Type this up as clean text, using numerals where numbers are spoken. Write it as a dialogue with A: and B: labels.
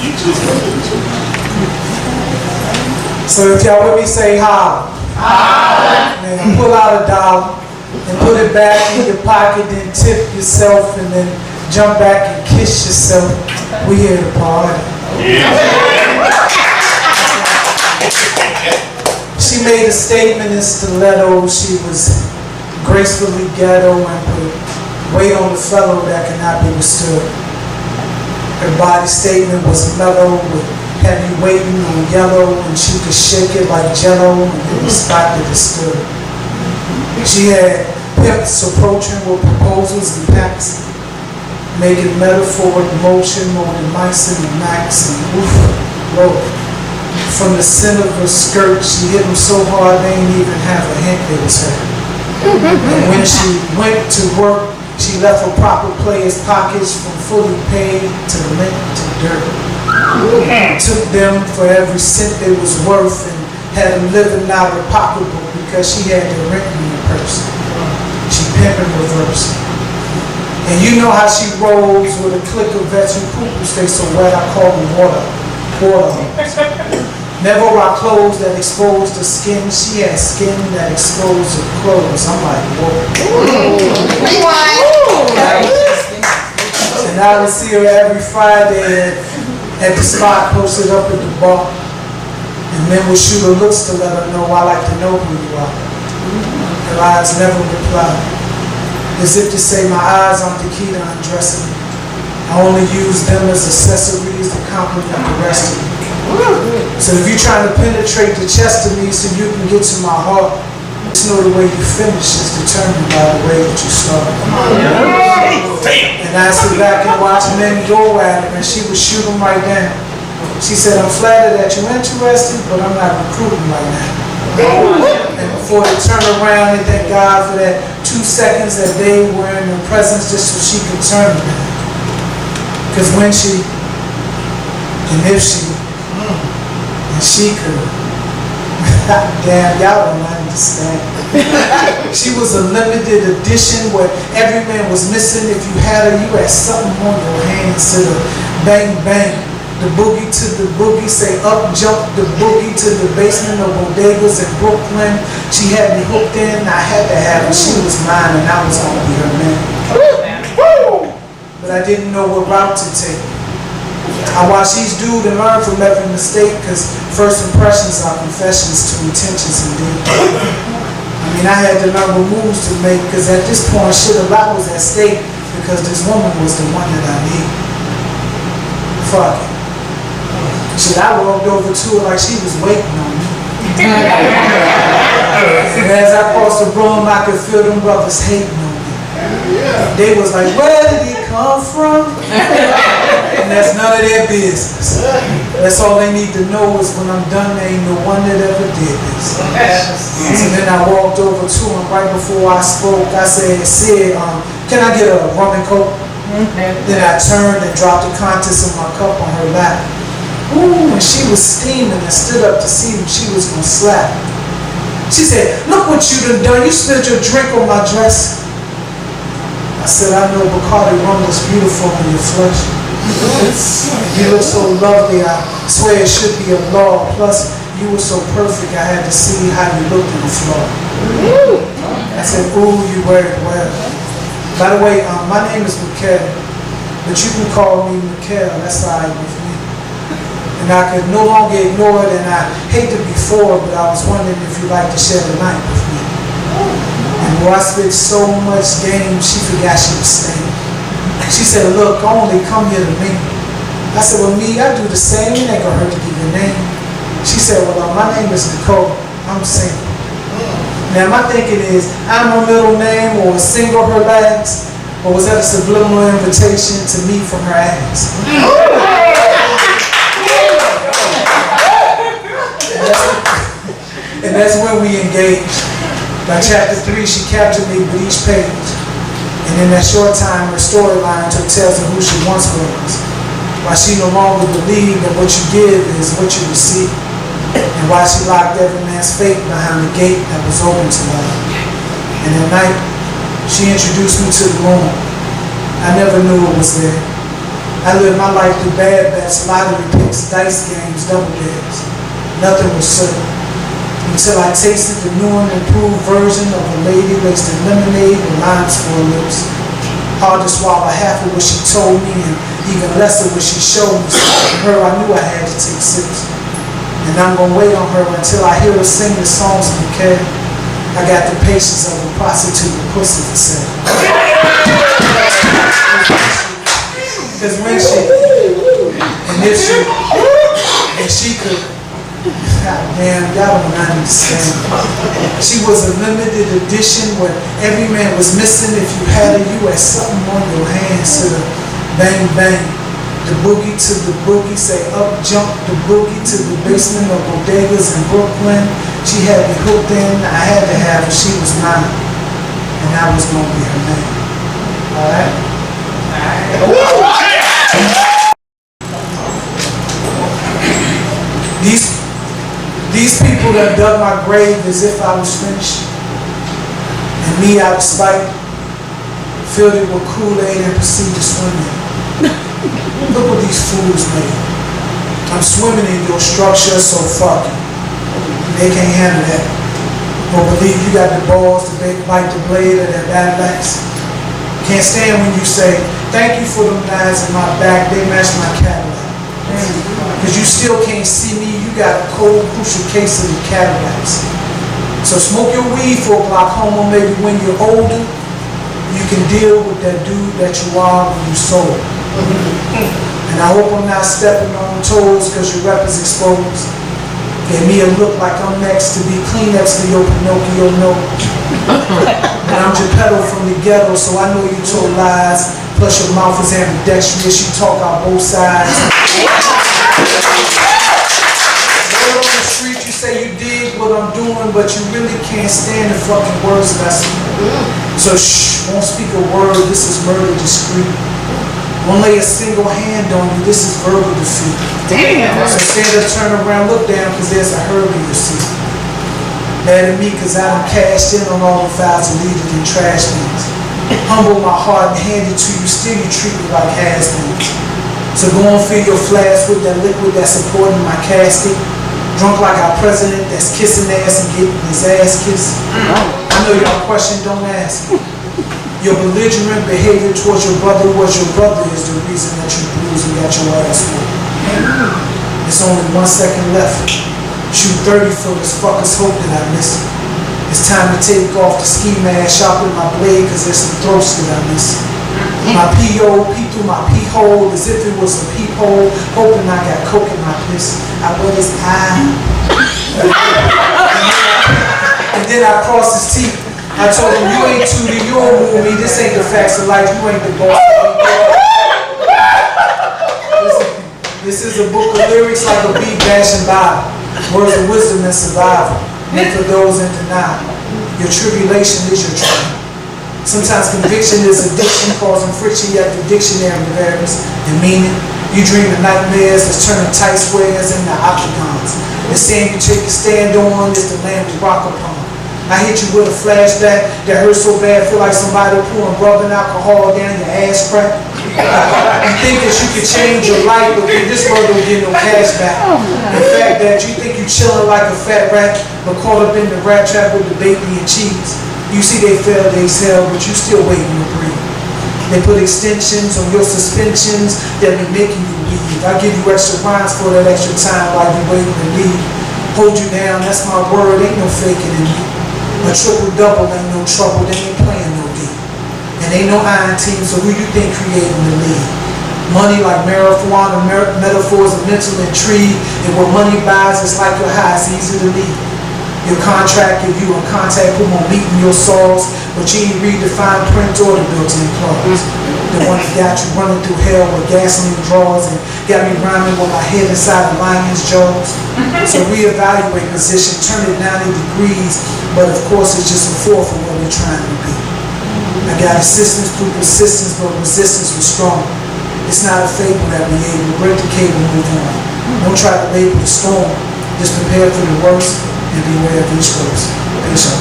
A: You too.
B: So if y'all with me, say holla. Man, pull out $1 and put it back in your pocket, then tip yourself, and then jump back and kiss yourself. We here to party. She made a statement in stiletto. She was gracefully ghetto and put weight on the fellow that cannot be withstood. Her body statement was mellow with heavy weighting on yellow, and she could shake it like jello and hit the spot that it stood. She had pimps approaching with proposals and packs, making metaphoric motion more than mice in the max, and oof, Lord. From the center of her skirt, she hit them so hard they ain't even have a hint they was hurt. And when she went to work, she left her proper players' pockets from fully paid to lint to dirt. Took them for every cent they was worth and had them living out her pocketbook because she had the rent in her purse. She pimping reverse. And you know how she rolls with a click of veteran poo-poo stay so wet I call them water. Never rock clothes that expose the skin. She had skin that exposed her clothes. I'm like, whoa. And I would see her every Friday at the spot posted up at the bar. And men would shoot her looks to let her know I like to know who you are. Her eyes never replied. As if to say my eyes aren't the key to undressing me. I only use them as accessories to complement the rest of me. So if you're trying to penetrate the chest of me so you can get to my heart, just know the way you finish is determined by the way that you start. And I sit back and watch men go at her, and she would shoot them right down. She said, I'm flattered that you're interested, but I'm not recruiting right now. And before they turn around, they thank God for that 2 seconds that they were in her presence just so she could turn around. Because when she, and if she, and she could, damn, y'all don't understand. She was a limited edition where every man was missing. If you had her, you had something on your hands to the bang bang. The boogie to the boogie, say up jump the boogie to the basement of bodegas in Brooklyn. She had me hooked in, I had to have her. She was mine and I was gonna be her man. But I didn't know what route to take. I watched each dude and learn from every mistake, because first impressions are confessions to intentions indeed. I mean, I had to learn what moves to make, because at this point, shit, a lot was at stake, because this woman was the one that I needed. Fuck it. Shit, I walked over to her like she was waiting on me. And as I crossed the room, I could feel them brothers hating on me. They was like, where did he come from? And that's none of their business. That's all they need to know is when I'm done, there ain't no one that ever did this. So then I walked over to him right before I spoke. I said, can I get a rum and coke? Then I turned and dropped the contents of my cup on her lap. Ooh, and she was steaming and stood up to see who she was gonna slap. She said, look what you done. You spilled your drink on my dress. I said, I know Bacardi rum looks beautiful in your flesh. You look so lovely, I swear it should be a law. Plus, you were so perfect, I had to see how you looked in the floor. I said, ooh, you wear it well. By the way, my name is Michel, but you can call me Michel, that's all right with me. And I could no longer ignore it, and I hate to be forward, but I was wondering if you'd like to share the night with me. And boy, I spit so much game, she forgot she was staying. She said, look, I only come here to meet. I said, well, me, I do the same. It ain't gonna hurt to give your name. She said, well, my name is Nicole. I'm single. Now, my thinking is, I'm her middle name, or a single her last, or was that a subliminal invitation to me from her ass? And that's when we engaged. By chapter 3, she captured me with each page. And in that short time, her storyline took tales of who she once was. Why she no longer believed that what you give is what you receive. And why she locked every man's fate behind the gate that was open to her. And at night, she introduced me to the room. I never knew it was there. I lived my life through bad bets, lottery picks, dice games, double dares. Nothing was certain until I tasted the new and improved version of a lady laced in lemonade with limes for her lips. Hard to swallow half of what she told me and even less of what she showed me. So from her, I knew I had to take sips. And I'm gonna wait on her until I hear her sing the songs of Michel. I got the patience of a prostitute with pussy for sale. Because when she, and if she could, God damn, y'all don't understand. She was a limited edition where every man was missing. If you had her, you had something on your hands to the bang bang. The boogie to the boogie, say up jump the boogie to the basement of bodegas in Brooklyn. She had me hooked in, I had to have her, she was mine. And I was gonna be her man. Alright? These people that dug my grave as if I was finished. And me out of spite, filled it with Kool-Aid and proceeded to swim in. Look what these fools made. I'm swimming in your structure, so fuck you. They can't handle that. But believe you got the balls to bite the blade of that ablaze. Can't stand when you say, thank you for them knives in my back, they match my Cadillac. Because you still can't see me, you got a cold, crucial case of the cataracts. So smoke your weed for glaucoma, maybe when you're older, you can deal with that dude that you are when you sold. And I hope I'm not stepping on toes because your rep is exposed. Gave me a look like I'm next to be Kleenex to your Pinocchio nose. And I'm Geppetto from the ghetto, so I know you told lies. Plus your mouth is ambidextrous, you talk out both sides. Word on the street, you say you dig what I'm doing, but you really can't stand the fucking words that I speak. So shh, won't speak a word, this is murder discreet. Won't lay a single hand on you, this is verbal defeat.
A: Damn.
B: So stand up, turn around, look down, cause there's a herb in your seat. Mad at me, cause I done cashed in on all the files deleted in trash bins. Humble my heart and hand it to you, still you treat me like has-beens. So go and fill your flask with that liquid that's supporting my casket. Drunk like our president that's kissing ass and getting his ass kissed. I know y'all question, don't ask me. Your belligerent behavior towards your brother was your brother is the reason that you bruised and got your ass whooped. It's only 1 second left. Shoot 30 for this fucker's hope that I miss it. It's time to take off the ski mask, sharpen my blade cause there's some throats that I miss. My P.O. peep through my pee hole as if it was a peephole, hoping I got coke in my piss. I wet his eye. And then I crossed his teeth. I told him, you ain't Tootie, you don't move me, this ain't the facts of life, you ain't the boss. This is a book of lyrics like a beat bashing Bible. Words of wisdom and survival, meant for those in denial. Your tribulation is your trial. Sometimes conviction is addiction, causing friction, yet the dictionary varies the meaning. You dream of nightmares that's turning tight squares into octagons. The sand you take a stand on is the land we rock upon. I hit you with a flashback that hurts so bad, feel like somebody pouring rubbing alcohol down your ass crack. You think that you could change your life, but in this world don't get no cash back. The fact that you think you chilling like a fat rat, but caught up in the rat trap with the baby and cheese. You see they fail, they exhale, but you still waiting to breathe. They put extensions on your suspensions that be making you leave. I give you extra rhymes for that extra time while you waiting to leave. Hold you down, that's my word, ain't no faking in me. A triple-double ain't no trouble, they ain't playing no D. And ain't no iron team, so who you think creating the league? Money like marijuana, metaphors of mental intrigue, and what money buys, it's like your high, it's easy to leave. Your contract give you a contact who won't meet in your souls, but you ain't read the fine print or the built-in clause. The one that got you running through hell with gasoline draws and got me rhyming with my head inside the lion's jaws. So reevaluate position, turn it 90 degrees, but of course it's just a fourth of what we're trying to be. I got assistance through persistence, but resistance was strong. It's not a fable that we able to break the cable, move on. Don't try to label the storm, just prepare for the worst and beware of each curse. Peace out.